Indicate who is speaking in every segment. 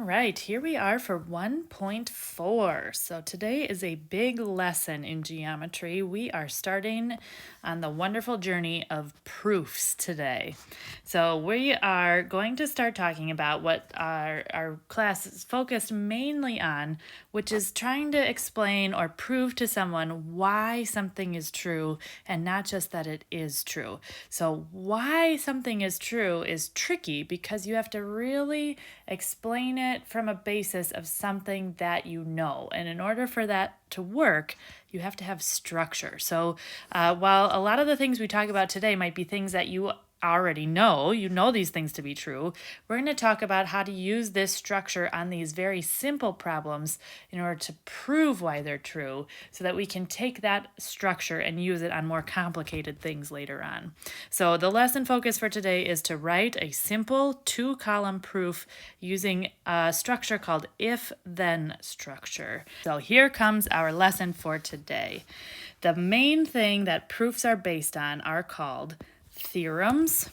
Speaker 1: right, here we are for 1.4. So today is a big lesson in geometry. We are starting on the wonderful journey of proofs today. So we are going to start talking about what our class is focused mainly on, which is trying to explain or prove to someone why something is true and not just that it is true. So why something is true is tricky because you have to really explain it from a basis of something that you know. And in order for that to work, you have to have structure. So while a lot of the things we talk about today might be things that you already know, you know these things to be true, we're going to talk about how to use this structure on these very simple problems in order to prove why they're true so that we can take that structure and use it on more complicated things later on. So the lesson focus for today is to write a simple two-column proof using a structure called if-then structure. So here comes our lesson for today. The main thing that proofs are based on are called theorems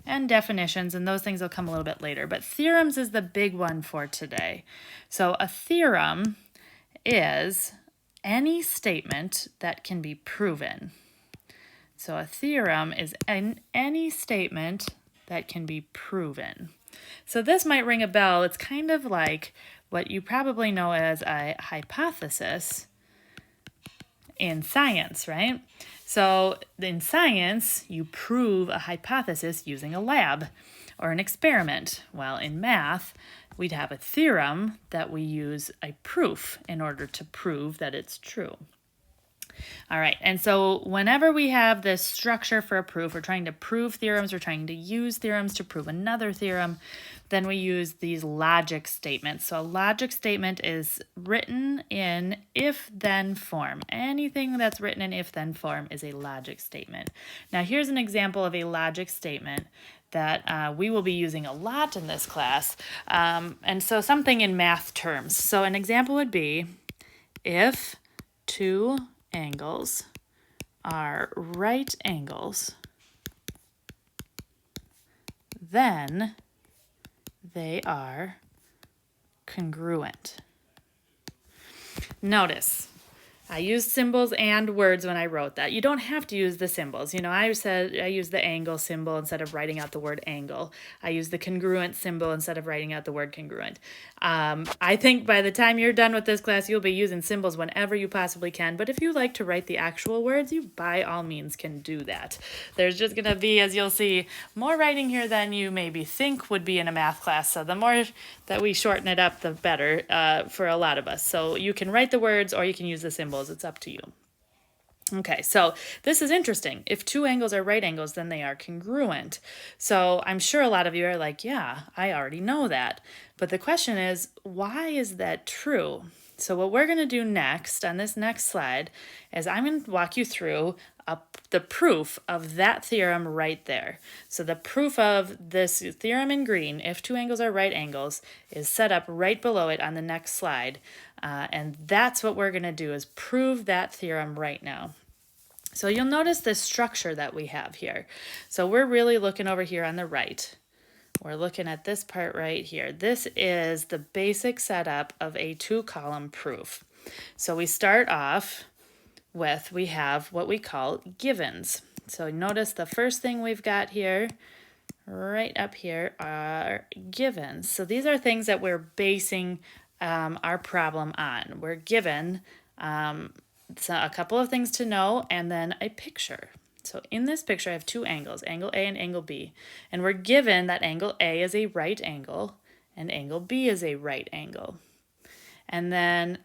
Speaker 1: and definitions, and those things will come a little bit later. But theorems is the big one for today. So a theorem is any statement that can be proven. So a theorem is any statement that can be proven. So this might ring a bell. It's kind of like what you probably know as a hypothesis in science, right? So in science, you prove a hypothesis using a lab or an experiment. While in math, we'd have a theorem that we use a proof in order to prove that it's true. All right, and so whenever we have this structure for a proof, we're trying to prove theorems, we're trying to use theorems to prove another theorem, then we use these logic statements. So a logic statement is written in if-then form. Anything that's written in if-then form is a logic statement. Now here's an example of a logic statement that we will be using a lot in this class, and so something in math terms. So an example would be if two angles are right angles, then they are congruent. Notice, I used symbols and words when I wrote that. You don't have to use the symbols. You know, I used the angle symbol instead of writing out the word angle. I used the congruent symbol instead of writing out the word congruent. I think by the time you're done with this class, you'll be using symbols whenever you possibly can. But if you like to write the actual words, you by all means can do that. There's just going to be, as you'll see, more writing here than you maybe think would be in a math class. So the more that we shorten it up, the better for a lot of us. So you can write the words or you can use the symbols. It's up to you. Okay, so this is interesting. If two angles are right angles, then they are congruent. So I'm sure a lot of you are like, yeah, I already know that. But the question is, why is that true? So what we're going to do next on this next slide is I'm going to walk you through the proof of that theorem right there. So the proof of this theorem in green, if two angles are right angles, is set up right below it on the next slide. And that's what we're going to do is prove that theorem right now. So you'll notice this structure that we have here. So we're really looking over here on the right. We're looking at this part right here. This is the basic setup of a two-column proof. So we start off with, we have what we call givens. So notice the first thing we've got here, right up here, are givens. So these are things that we're basing our problem on. We're given a couple of things to know and then a picture. So in this picture, I have two angles, angle A and angle B. And we're given that angle A is a right angle and angle B is a right angle. And then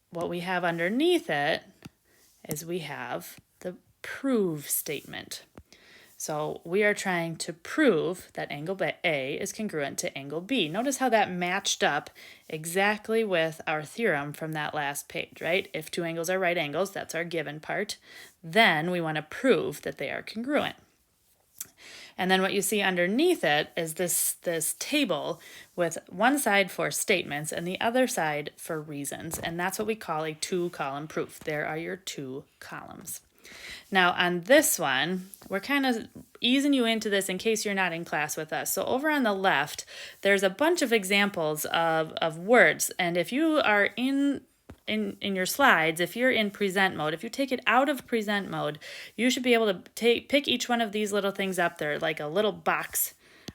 Speaker 1: what we have underneath it is we have the prove statement. So we are trying to prove that angle A is congruent to angle B. Notice how that matched up exactly with our theorem from that last page, right? If two angles are right angles, that's our given part. Then we want to prove that they are congruent. And then what you see underneath it is this table with one side for statements and the other side for reasons. And that's what we call a two-column proof. There are your two columns. Now on this one, we're kind of easing you into this in case you're not in class with us. So over on the left, there's a bunch of examples of words. And if you are in your slides, if you're in present mode, if you take it out of present mode, you should be able to pick each one of these little things up there, like a little box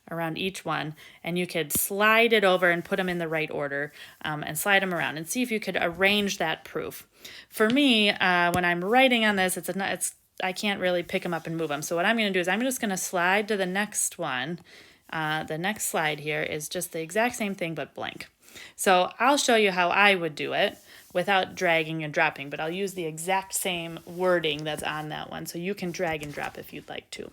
Speaker 1: around each one, and you could slide it over and put them in the right order, and slide them around and see if you could arrange that proof. For me, when I'm writing on this, I can't really pick them up and move them. So what I'm going to do is I'm just going to slide to the next one. The next slide here is just the exact same thing but blank. So I'll show you how I would do it without dragging and dropping, but I'll use the exact same wording that's on that one, so you can drag and drop if you'd like to.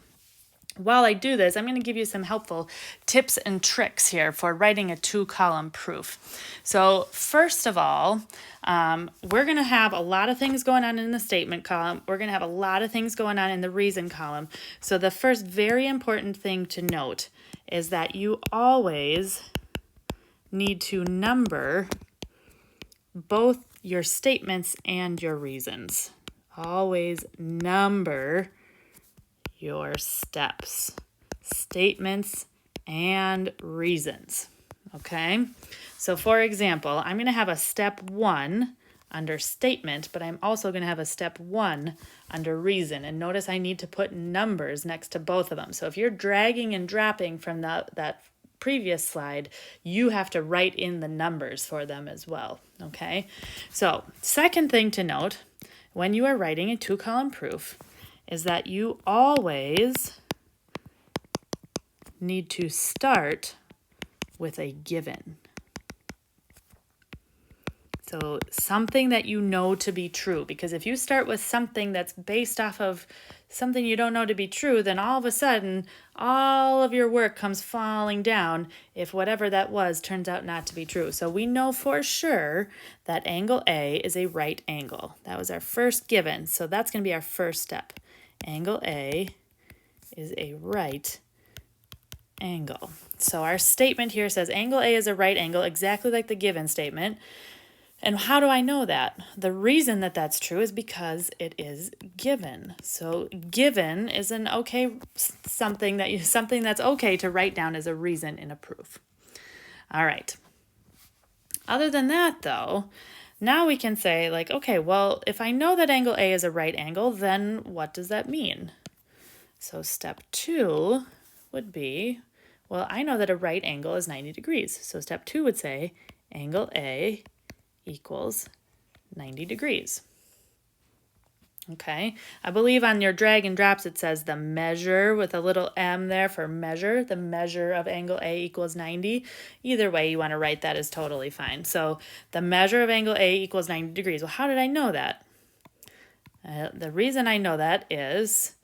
Speaker 1: While I do this, I'm going to give you some helpful tips and tricks here for writing a 2-column proof. So first of all, we're going to have a lot of things going on in the statement column. We're going to have a lot of things going on in the reason column. So the first very important thing to note is that you always need to number both your statements and your reasons. Always number your steps, statements, and reasons. Okay? So for example, I'm going to have a step 1 under statement, but I'm also going to have a step 1 under reason. And notice I need to put numbers next to both of them. So if you're dragging and dropping from that previous slide, you have to write in the numbers for them as well. Okay? So second thing to note when you are writing a 2-column proof is that you always need to start with a given. So something that you know to be true, because if you start with something that's based off of something you don't know to be true, then all of a sudden all of your work comes falling down if whatever that was turns out not to be true. So we know for sure that angle A is a right angle. That was our first given, so that's going to be our first step. Angle A is a right angle. So our statement here says angle A is a right angle, exactly like the given statement. And how do I know that? The reason that that's true is because it is given. So given is an okay something that's okay to write down as a reason in a proof. All right. Other than that, though, now we can say, like, okay, well, if I know that angle A is a right angle, then what does that mean? So step 2 would be, well, I know that a right angle is 90 degrees. So step 2 would say angle A equals 90 degrees. Okay, I believe on your drag and drops it says the measure with a little m there for measure. The measure of angle A equals 90. Either way you want to write that is totally fine. So the measure of angle A equals 90 degrees. Well, how did I know that? The reason I know that is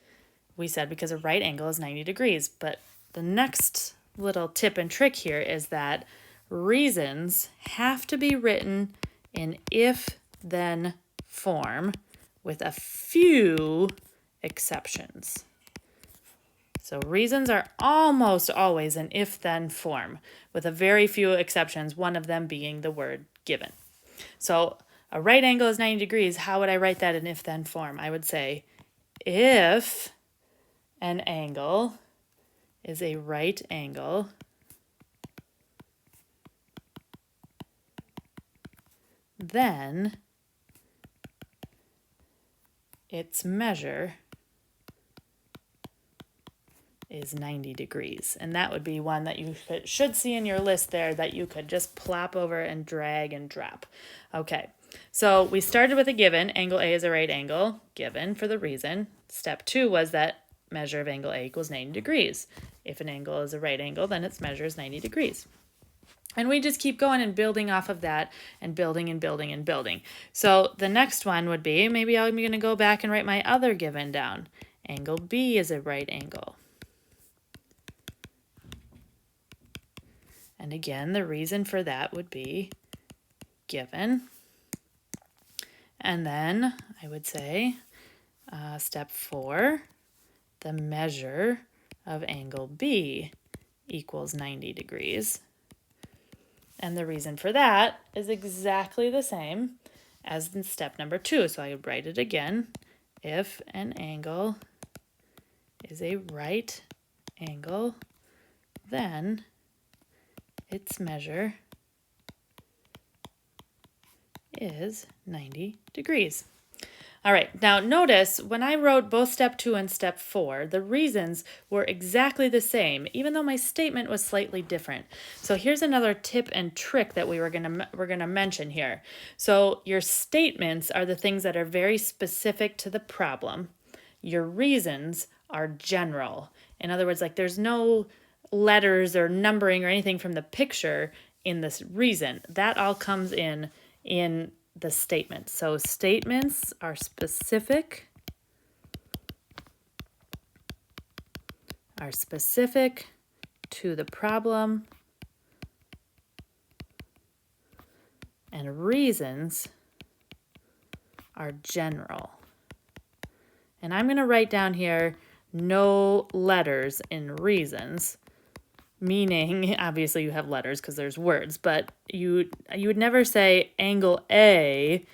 Speaker 1: we said because a right angle is 90 degrees. But the next little tip and trick here is that reasons have to be written in if-then form, with a few exceptions. So reasons are almost always an if-then form, with a very few exceptions, one of them being the word given. So a right angle is 90 degrees. How would I write that in if-then form? I would say if an angle is a right angle, then its measure is 90 degrees. And that would be one that you should see in your list there that you could just plop over and drag and drop. Okay, so we started with a given. Angle A is a right angle, given for the reason. Step 2 was that measure of angle A equals 90 degrees. If an angle is a right angle, then its measure is 90 degrees. And we just keep going and building off of that and building and building and building. So the next one would be, maybe I'm going to go back and write my other given down. Angle B is a right angle. And again, the reason for that would be given. And then I would say step 4, the measure of angle B equals 90 degrees. And the reason for that is exactly the same as in step number 2. So I would write it again. if an angle is a right angle, then its measure is 90 degrees. All right, now notice when I wrote both step 2 and step 4, the reasons were exactly the same, even though my statement was slightly different. So here's another tip and trick that we're gonna mention here. So your statements are the things that are very specific to the problem. Your reasons are general. In other words, like there's no letters or numbering or anything from the picture in this reason. That all comes in the statement. So statements are specific to the problem, and reasons are general. And I'm going to write down here no letters in reasons, meaning obviously you have letters because there's words, but you would never say angle A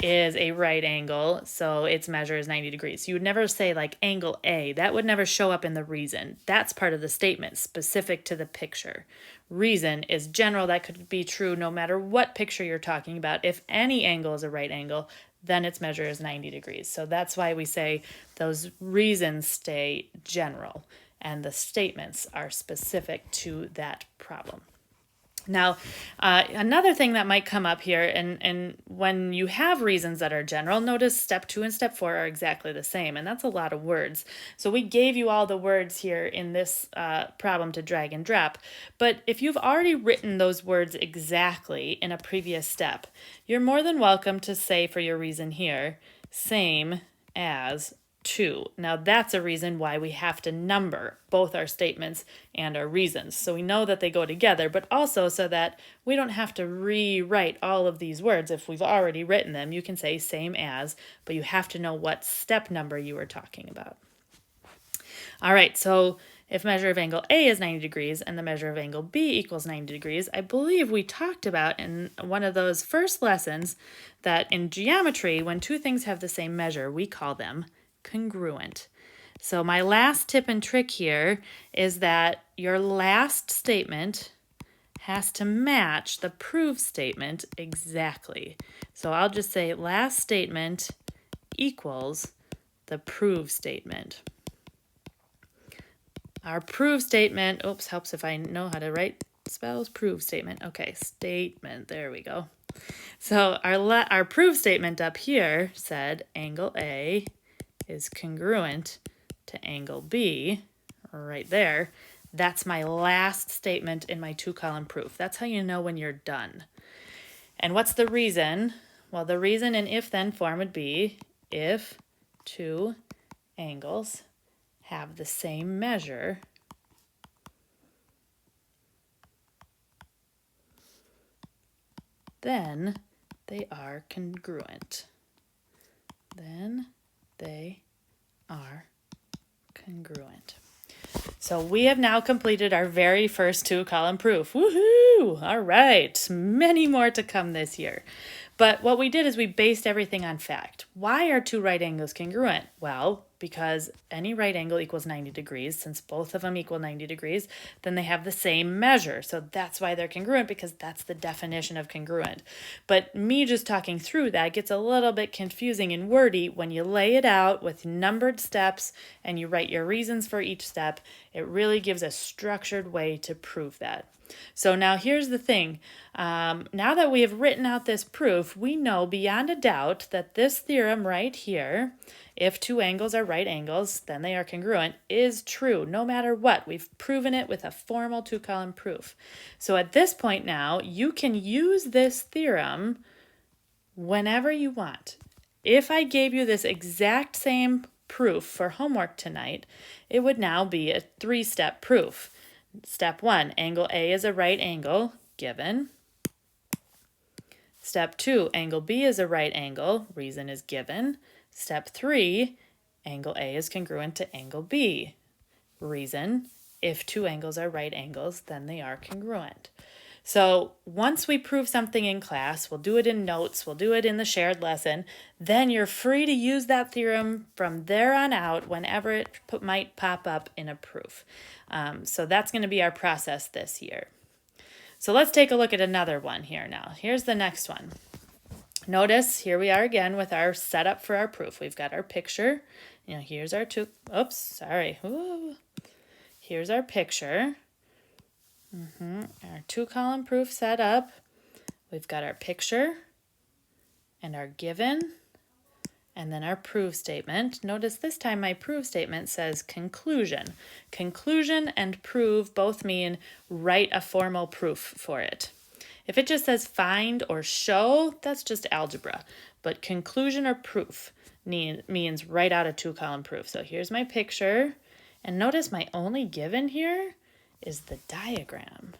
Speaker 1: is a right angle, so its measure is 90 degrees. You would never say like angle A. That would never show up in the reason. That's part of the statement, specific to the picture. Reason is general. That could be true no matter what picture you're talking about. If any angle is a right angle, then its measure is 90 degrees. So that's why we say those reasons stay general and the statements are specific to that problem. Now, another thing that might come up here, and when you have reasons that are general, notice step 2 and step 4 are exactly the same, and that's a lot of words. So we gave you all the words here in this problem to drag and drop, but if you've already written those words exactly in a previous step, you're more than welcome to say for your reason here, same as 2. Now that's a reason why we have to number both our statements and our reasons. So we know that they go together, but also so that we don't have to rewrite all of these words. If we've already written them, you can say same as, but you have to know what step number you were talking about. All right, so if measure of angle A is 90 degrees and the measure of angle B equals 90 degrees, I believe we talked about in one of those first lessons that in geometry, when two things have the same measure, we call them congruent. So my last tip and trick here is that your last statement has to match the proof statement exactly. So I'll just say last statement equals the proof statement. Our proof statement, oops, helps if I know how to write spells proof statement. Okay, statement, there we go. So our proof statement up here said angle A is congruent to angle B, right there. That's my last statement in my 2-column proof. That's how you know when you're done. And what's the reason? Well, the reason in if-then form would be if two angles have the same measure, then they are congruent. Then they are congruent. So we have now completed our very first 2-column proof. Woohoo! All right, many more to come this year. But what we did is we based everything on fact. Why are two right angles congruent? Well, because any right angle equals 90 degrees. Since both of them equal 90 degrees, then they have the same measure. So that's why they're congruent, because that's the definition of congruent. But me just talking through that gets a little bit confusing and wordy when you lay it out with numbered steps and you write your reasons for each step. It really gives a structured way to prove that. So now here's the thing. Now that we have written out this proof, we know beyond a doubt that this theorem right here, if two angles are right angles, then they are congruent, is true no matter what. We've proven it with a formal 2-column proof. So at this point now, you can use this theorem whenever you want. If I gave you this exact same proof for homework tonight, it would now be a 3-step proof. Step 1, angle A is a right angle, given. Step 2, angle B is a right angle, reason is given. Step 3, angle A is congruent to angle B. Reason, if two angles are right angles, then they are congruent. So once we prove something in class, we'll do it in notes, we'll do it in the shared lesson, then you're free to use that theorem from there on out whenever it might pop up in a proof. So that's going to be our process this year. So let's take a look at another one here now. Here's the next one. Notice here we are again with our setup for our proof. We've got our picture. Here's our Here's our picture. Our 2-column proof set up. We've got our picture and our given and then our proof statement. Notice this time my proof statement says conclusion. Conclusion and prove both mean write a formal proof for it. If it just says find or show, that's just algebra. But conclusion or proof means write out a 2-column proof. So here's my picture. And notice my only given here is the diagram.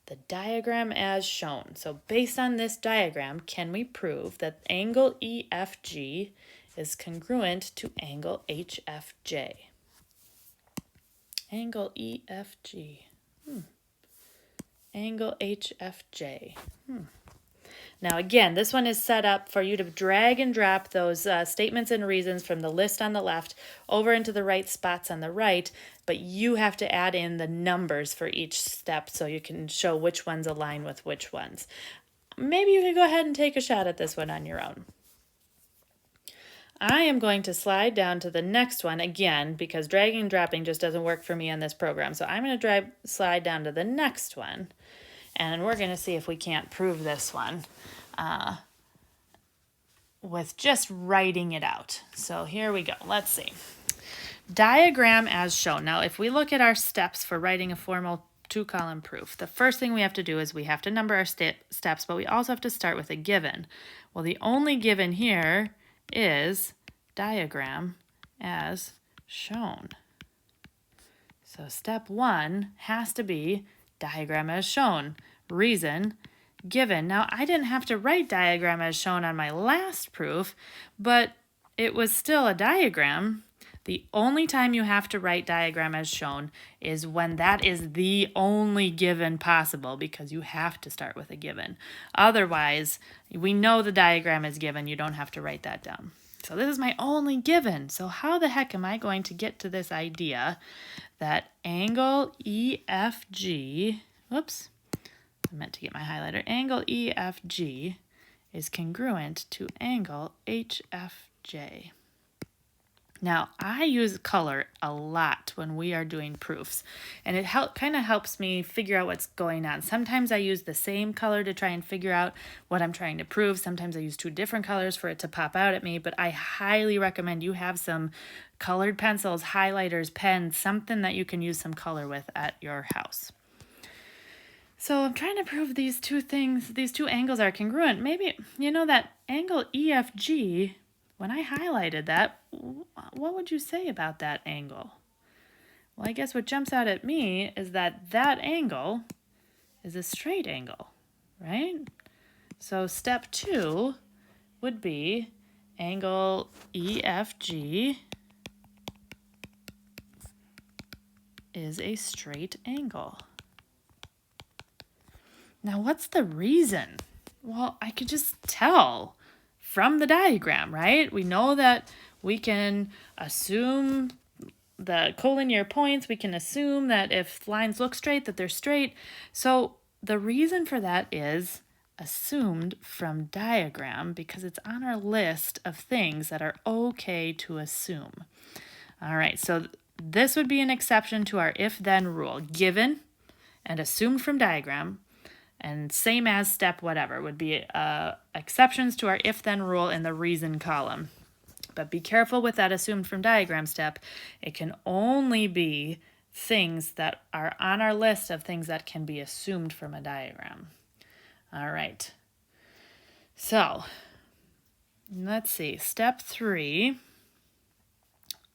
Speaker 1: The diagram as shown. So based on this diagram, can we prove that angle EFG is congruent to angle HFJ? Angle EFG. Angle HFJ. Now again, this one is set up for you to drag and drop those statements and reasons from the list on the left over into the right spots on the right, but you have to add in the numbers for each step so you can show which ones align with which ones. Maybe you could go ahead and take a shot at this one on your own. I am going to slide down to the next one again because dragging and dropping just doesn't work for me on this program. So I'm going to slide down to the next one. And we're going to see if we can't prove this one with just writing it out. So here we go. Let's see. Diagram as shown. Now, if we look at our steps for writing a formal 2-column proof, the first thing we have to do is we have to number our steps, but we also have to start with a given. Well, the only given here is diagram as shown. So step 1 has to be diagram as shown. Reason, given. Now, I didn't have to write diagram as shown on my last proof, but it was still a diagram. The only time you have to write diagram as shown is when that is the only given possible, because you have to start with a given. Otherwise, we know the diagram is given. You don't have to write that down. So this is my only given. So how the heck am I going to get to this idea that angle EFG, whoops, I meant to get my highlighter, angle EFG is congruent to angle HFJ. Now, I use color a lot when we are doing proofs, and it kind of helps me figure out what's going on. Sometimes I use the same color to try and figure out what I'm trying to prove. Sometimes I use 2 different colors for it to pop out at me, but I highly recommend you have some colored pencils, highlighters, pens, something that you can use some color with at your house. So I'm trying to prove these 2 things, these 2 angles are congruent. Maybe, that angle EFG, when I highlighted that, what would you say about that angle? Well, I guess what jumps out at me is that that angle is a straight angle, right? So step 2 would be angle EFG is a straight angle. Now, what's the reason? Well, I could just tell from the diagram, right? We know that we can assume the collinear points. We can assume that if lines look straight, that they're straight. So the reason for that is assumed from diagram because it's on our list of things that are okay to assume. All right, so this would be an exception to our if-then rule. Given and assumed from diagram, and same as step whatever would be exceptions to our if-then rule in the reason column. But be careful with that assumed from diagram step. It can only be things that are on our list of things that can be assumed from a diagram. All right. So let's see. Step 3.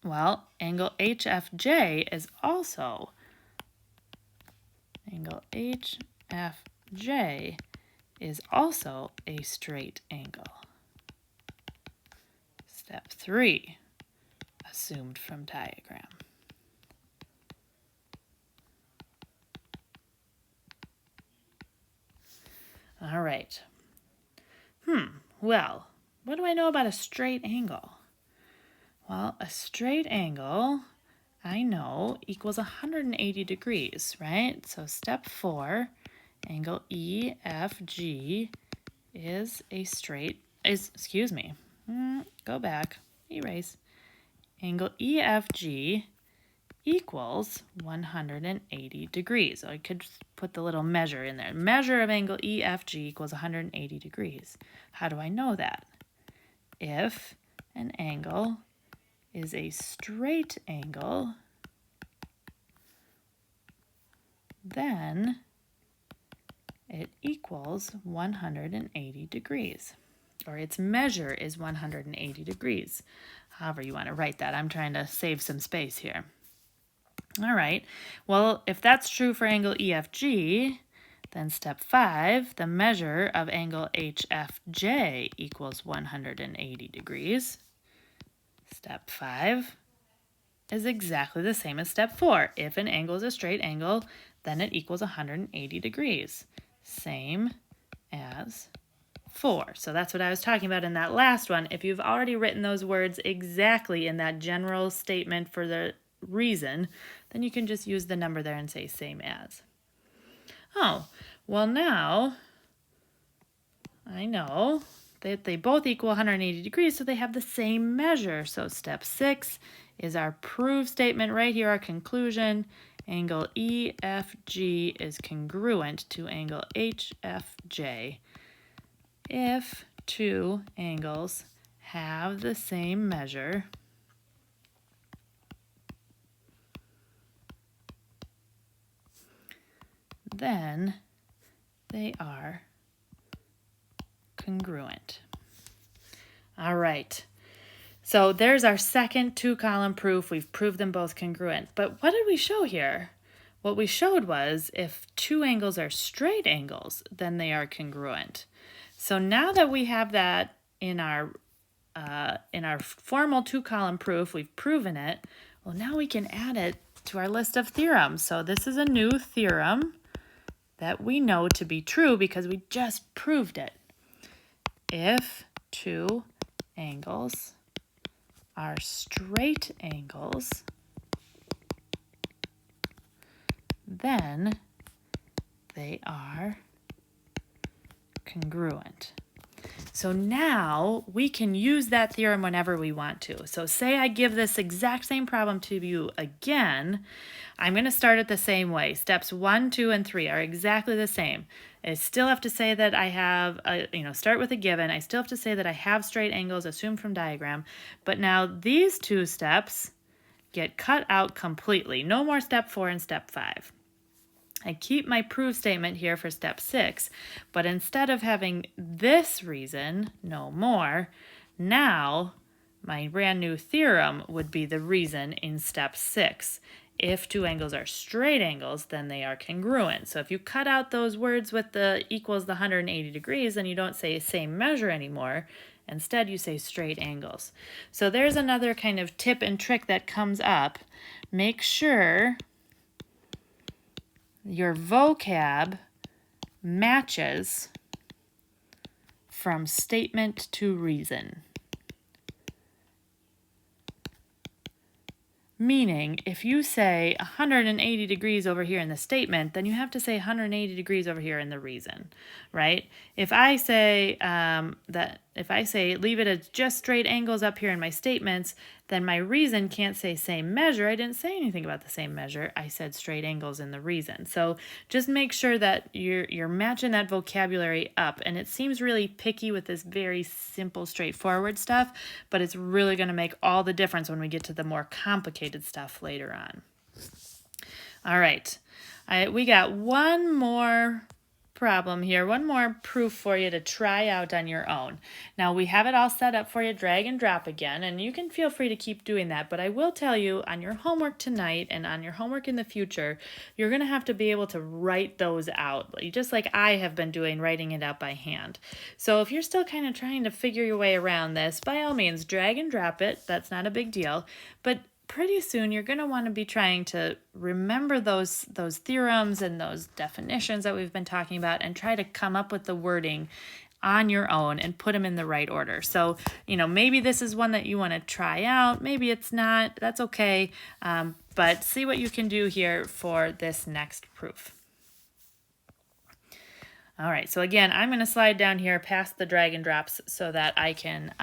Speaker 1: Well, angle HFJ is also angle HFJ is also a straight angle. Step 3, assumed from diagram. All right. Well, what do I know about a straight angle? Well, a straight angle, I know, equals 180 degrees, right? So step 4, angle EFG is a straight, go back, erase. Angle EFG equals 180 degrees. So I could just put the little measure in there. Measure of angle EFG equals 180 degrees. How do I know that? If an angle is a straight angle, then it equals 180 degrees. Or its measure is 180 degrees. However you want to write that. I'm trying to save some space here. All right, well, if that's true for angle EFG, then step 5, the measure of angle HFJ equals 180 degrees. Step 5 is exactly the same as step 4. If an angle is a straight angle, then it equals 180 degrees. Same as 4. So that's what I was talking about in that last one. If you've already written those words exactly in that general statement for the reason, then you can just use the number there and say same as. Oh, well now I know that they both equal 180 degrees, so they have the same measure. So step 6 is our proof statement right here, our conclusion. Angle EFG is congruent to angle HFJ if two angles have the same measure then they are congruent. All right, so there's our second 2-column proof. We've proved them both congruent. But what did we show here? What we showed was if two angles are straight angles, then they are congruent. So now that we have that in our formal 2-column proof, we've proven it, well, now we can add it to our list of theorems. So this is a new theorem that we know to be true because we just proved it. If two angles are straight angles, then they are congruent. So now we can use that theorem whenever we want to. So say I give this exact same problem to you again, I'm going to start it the same way. Steps 1, 2, and 3 are exactly the same. I still have to say that I have, start with a given. I still have to say that I have straight angles assumed from diagram. But now these two steps get cut out completely. No more step 4 and step 5. I keep my proof statement here for step 6, but instead of having this reason, no more, now my brand new theorem would be the reason in step 6. If two angles are straight angles, then they are congruent. So if you cut out those words with the equals the 180 degrees, then you don't say same measure anymore. Instead, you say straight angles. So there's another kind of tip and trick that comes up. Make sure your vocab matches from statement to reason. Meaning, if you say 180 degrees over here in the statement, then you have to say 180 degrees over here in the reason, right? If I say leave it as just straight angles up here in my statements, then my reason can't say same measure. I didn't say anything about the same measure. I said straight angles in the reason. So just make sure that you're matching that vocabulary up. And it seems really picky with this very simple, straightforward stuff, but it's really going to make all the difference when we get to the more complicated stuff later on. All right, we got one more problem here, one more proof for you to try out on your own. Now we have it all set up for you, drag and drop again, and you can feel free to keep doing that, but I will tell you on your homework tonight and on your homework in the future, you're going to have to be able to write those out, just like I have been doing, writing it out by hand. So if you're still kind of trying to figure your way around this, by all means, drag and drop it. That's not a big deal, but pretty soon you're going to want to be trying to remember those theorems and those definitions that we've been talking about and try to come up with the wording on your own and put them in the right order. So, maybe this is one that you want to try out. Maybe it's not. That's okay. But see what you can do here for this next proof. All right, so again, I'm going to slide down here past the drag and drops so that I can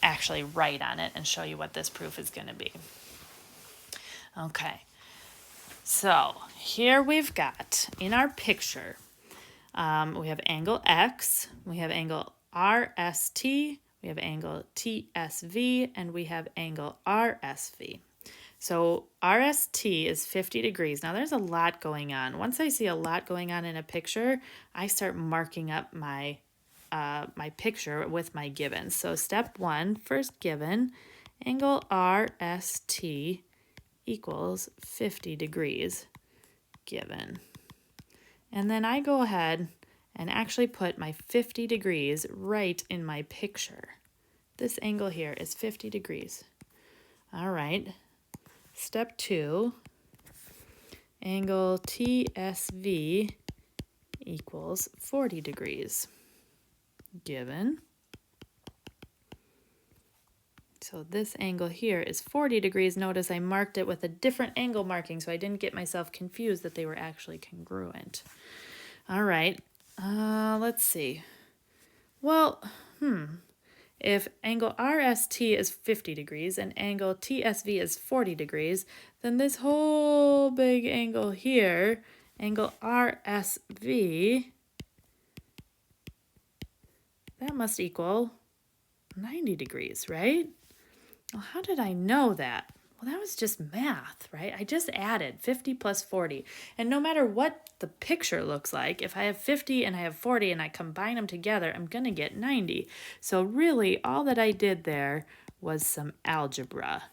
Speaker 1: actually write on it and show you what this proof is going to be. Okay, so here we've got in our picture, we have angle X, we have angle RST, we have angle TSV, and we have angle RSV. So RST is 50 degrees. Now there's a lot going on. Once I see a lot going on in a picture, I start marking up my my picture with my givens. So step 1, first given, angle RST equals 50 degrees, given. And then I go ahead and actually put my 50 degrees right in my picture. This angle here is 50 degrees. All right. Step 2, angle TSV equals 40 degrees, given. So this angle here is 40 degrees. Notice I marked it with a different angle marking so I didn't get myself confused that they were actually congruent. All right, let's see. Well, if angle RST is 50 degrees and angle TSV is 40 degrees, then this whole big angle here, angle RSV, that must equal 90 degrees, right? Well, how did I know that? Well, that was just math, right? I just added 50 plus 40. And no matter what the picture looks like, if I have 50 and I have 40 and I combine them together, I'm going to get 90. So really, all that I did there was some algebra.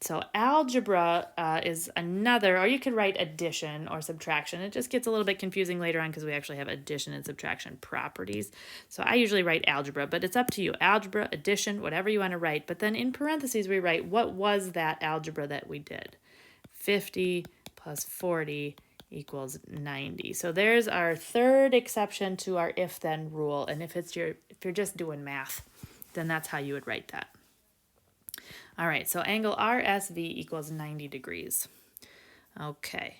Speaker 1: So algebra is another, or you could write addition or subtraction. It just gets a little bit confusing later on because we actually have addition and subtraction properties. So I usually write algebra, but it's up to you. Algebra, addition, whatever you want to write. But then in parentheses, we write what was that algebra that we did. 50 plus 40 equals 90. So there's our third exception to our if-then rule. And if you're just doing math, then that's how you would write that. All right, so angle RSV equals 90 degrees. Okay.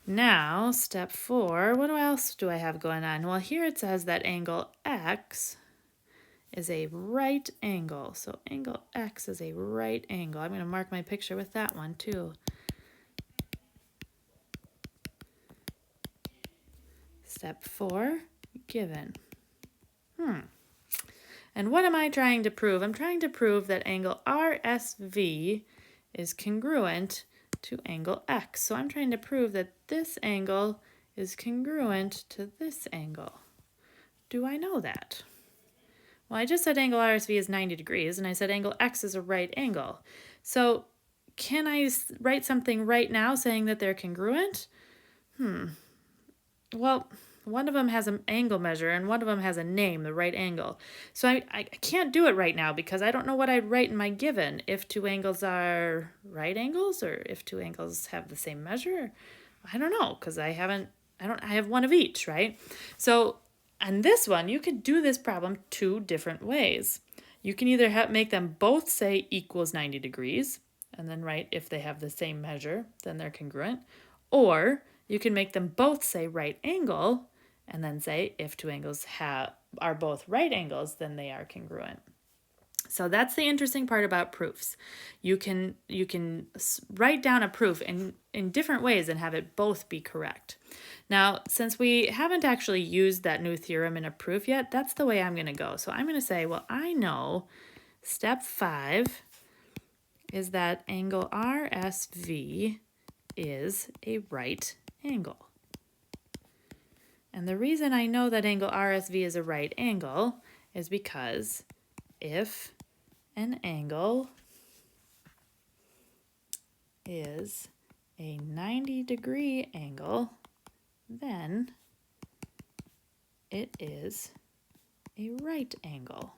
Speaker 1: Now, step 4, what else do I have going on? Well, here it says that angle X is a right angle. So angle X is a right angle. I'm going to mark my picture with that one too. Step 4, given. And what am I trying to prove? I'm trying to prove that angle RSV is congruent to angle X. So I'm trying to prove that this angle is congruent to this angle. Do I know that? Well, I just said angle RSV is 90 degrees, and I said angle X is a right angle. So can I write something right now saying that they're congruent? Well, one of them has an angle measure and one of them has a name, the right angle. So I can't do it right now because I don't know what I'd write in my given. If two angles are right angles or if two angles have the same measure. I don't know because I have one of each, right? So on this one, you could do this problem two different ways. You can either make them both say equals 90 degrees and then write if they have the same measure, then they're congruent. Or you can make them both say right angle and then say if two angles are both right angles, then they are congruent. So that's the interesting part about proofs. You can write down a proof in different ways and have it both be correct. Now, since we haven't actually used that new theorem in a proof yet, that's the way I'm going to go. So I'm going to say, well, I know step 5 is that angle RSV is a right angle. And the reason I know that angle RSV is a right angle is because if an angle is a 90-degree angle, then it is a right angle.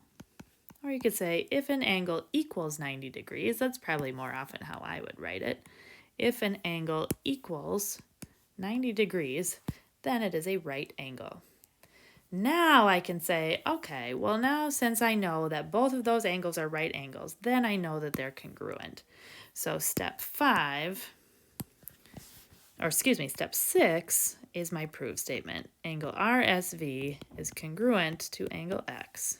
Speaker 1: Or you could say if an angle equals 90 degrees, that's probably more often how I would write it. If an angle equals 90 degrees, then it is a right angle. Now I can say, okay, well now since I know that both of those angles are right angles, then I know that they're congruent. So step 6 is my proof statement. Angle RSV is congruent to angle X.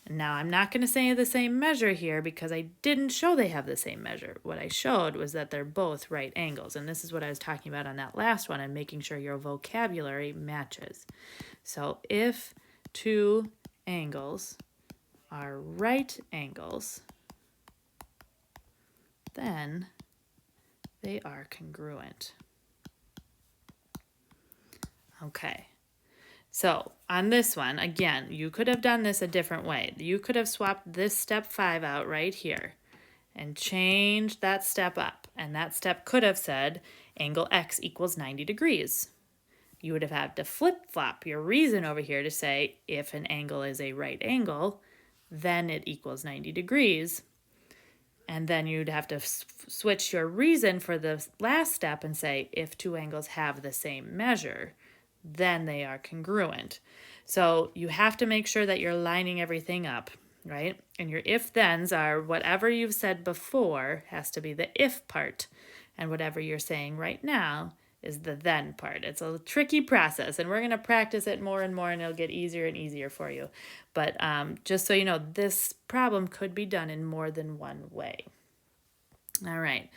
Speaker 1: Now I'm not going to say the same measure here because I didn't show they have the same measure. What I showed was that they're both right angles, and this is what I was talking about on that last one and making sure your vocabulary matches. So if two angles are right angles, then they are congruent. Okay. So on this one, again, you could have done this a different way. You could have swapped this step 5 out right here and changed that step up. And that step could have said angle X equals 90 degrees. You would have had to flip-flop your reason over here to say if an angle is a right angle, then it equals 90 degrees. And then you'd have to switch your reason for the last step and say if two angles have the same measure, then they are congruent. So you have to make sure that you're lining everything up, right? And your if-thens are whatever you've said before has to be the if part, and whatever you're saying right now is the then part. It's a tricky process, and we're going to practice it more and more, and it'll get easier and easier for you. But just so you know, this problem could be done in more than one way. All right.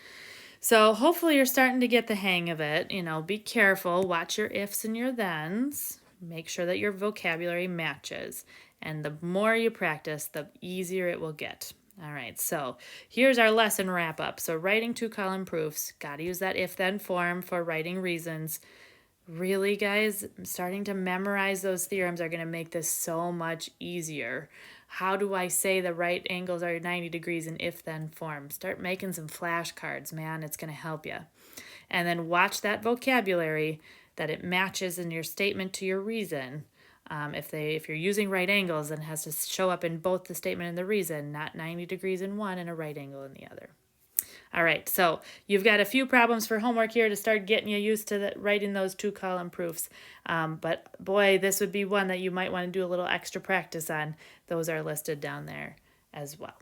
Speaker 1: So hopefully you're starting to get the hang of it. Be careful. Watch your ifs and your thens. Make sure that your vocabulary matches. And the more you practice, the easier it will get. All right, so here's our lesson wrap up. So writing two-column proofs, got to use that if-then form for writing reasons. Really, guys, starting to memorize those theorems are going to make this so much easier. How do I say the right angles are 90 degrees in if-then form? Start making some flashcards, man. It's going to help you. And then watch that vocabulary, that it matches in your statement to your reason. If you're using right angles, then it has to show up in both the statement and the reason, not 90 degrees in one and a right angle in the other. All right, so you've got a few problems for homework here to start getting you used to writing those two-column proofs. But boy, this would be one that you might want to do a little extra practice on. Those are listed down there as well.